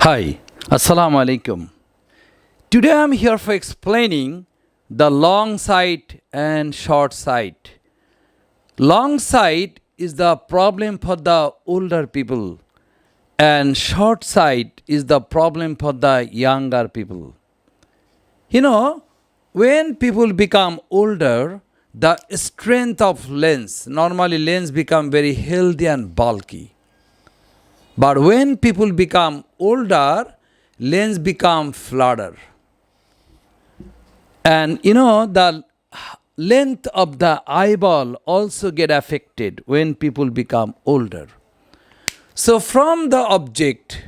Hi, Assalamu alaikum. Today I'm here for explaining the long sight and short sight. Long sight is the problem for the older people, and short sight is the problem for the younger people. When people become older, the strength of lens, normally lens become very healthy and bulky. But when people become older, lens become flatter. And the length of the eyeball also get affected when people become older. So from the object,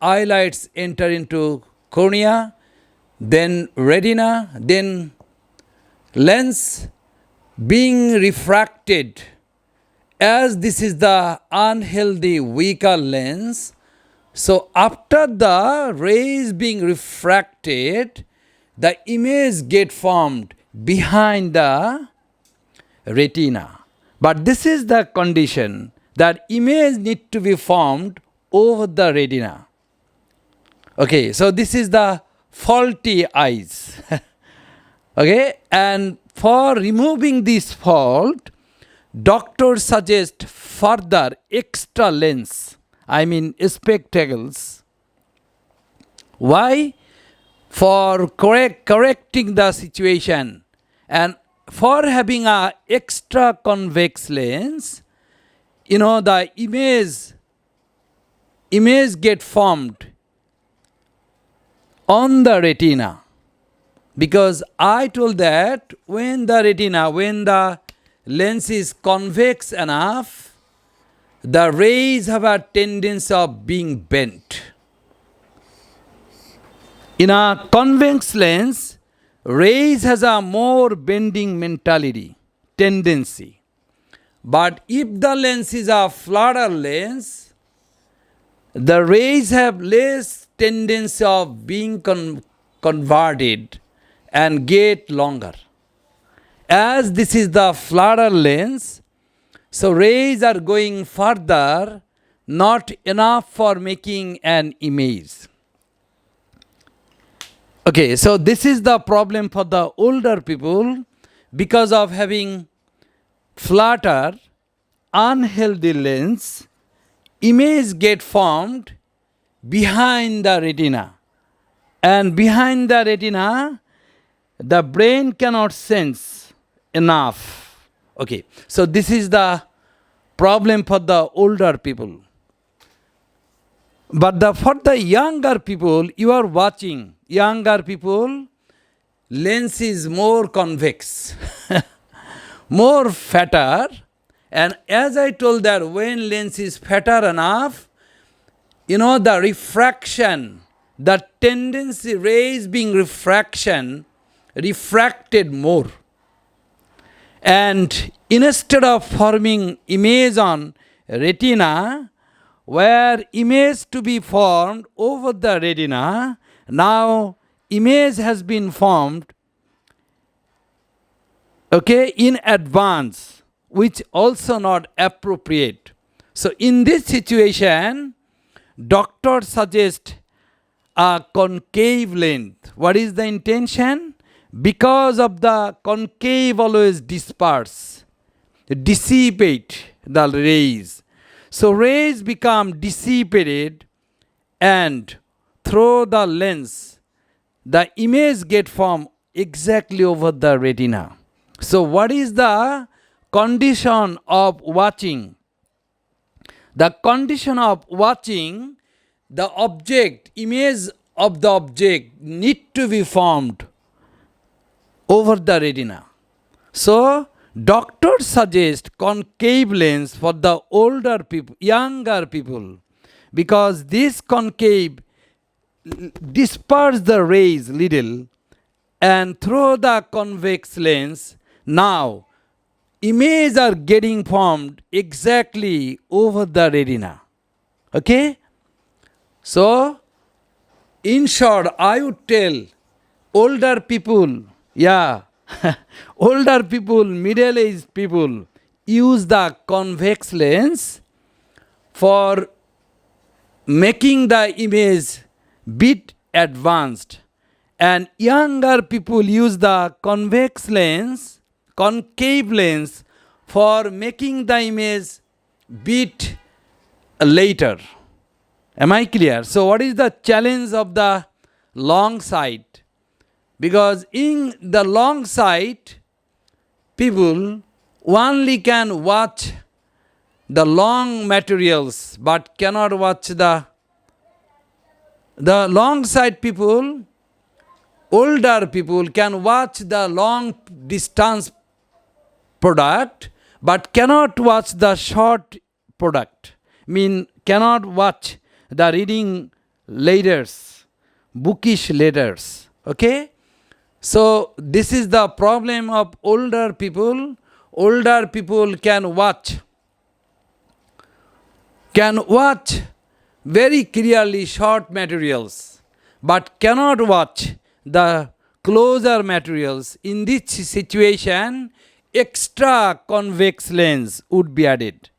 eyelids enter into cornea, then retina, then lens being refracted. As this is the unhealthy, weaker lens, so after the rays being refracted, the image get formed behind the retina. But this is the condition, that image need to be formed over the retina. Okay, so this is the faulty eyes. Okay, and for removing this fault, doctors suggest further extra lens, spectacles. Why? For correcting the situation, and for having a extra convex lens, the image get formed on the retina. Because I told that when the lens is convex enough, the rays have a tendency of being bent. In a convex lens, rays has a more bending tendency. But if the lens is a flatter lens, the rays have less tendency of being converted and get longer. As this is the flatter lens, so rays are going further, not enough for making an image. Okay, so this is the problem for the older people. Because of having flatter, unhealthy lens, image get formed behind the retina. And behind the retina, the brain cannot sense enough. Okay, so this is the problem for the older people. But for the younger people, you are watching, younger people, lens is more convex, more fatter. And as I told that when lens is fatter enough, the refraction, the tendency, rays being refracted more. And instead of forming image on retina, where image to be formed over the retina, now image has been formed, in advance, which also not appropriate. So in this situation, doctors suggest a concave length. What is the intention? Because of the concave always dissipate the rays. So rays become dissipated, and through the lens, the image get formed exactly over the retina. So what is the condition of watching? The condition of watching, the image of the object need to be formed over the retina. So doctors suggest concave lens for the older people, younger people, because this concave disperse the rays little, and through the convex lens, now images are getting formed exactly over the retina. Okay? So, in short, I would tell older people, older people, middle-aged people, use the convex lens for making the image bit advanced, and younger people use the concave lens for making the image bit later. Am I clear? So what is the challenge of the long sight? Because in the long sight, people only can watch the long materials but cannot watch the long sight people, older people can watch the long distance product but cannot watch the short product. Cannot watch the reading letters, bookish letters. Okay? So this is the problem of older people. Older people can watch very clearly short materials but cannot watch the closer materials. In this situation, extra convex lens would be added.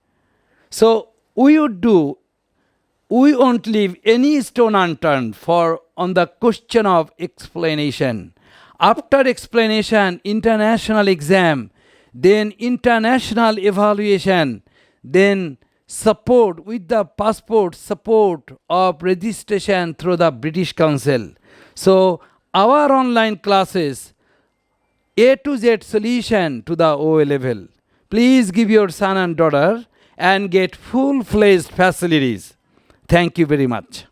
So we won't leave any stone unturned on the question of explanation. After explanation, international exam, then international evaluation, then support with the passport support of registration through the British Council. So our online classes, A to Z solution to the O level. Please give your son and daughter and get full-fledged facilities. Thank you very much.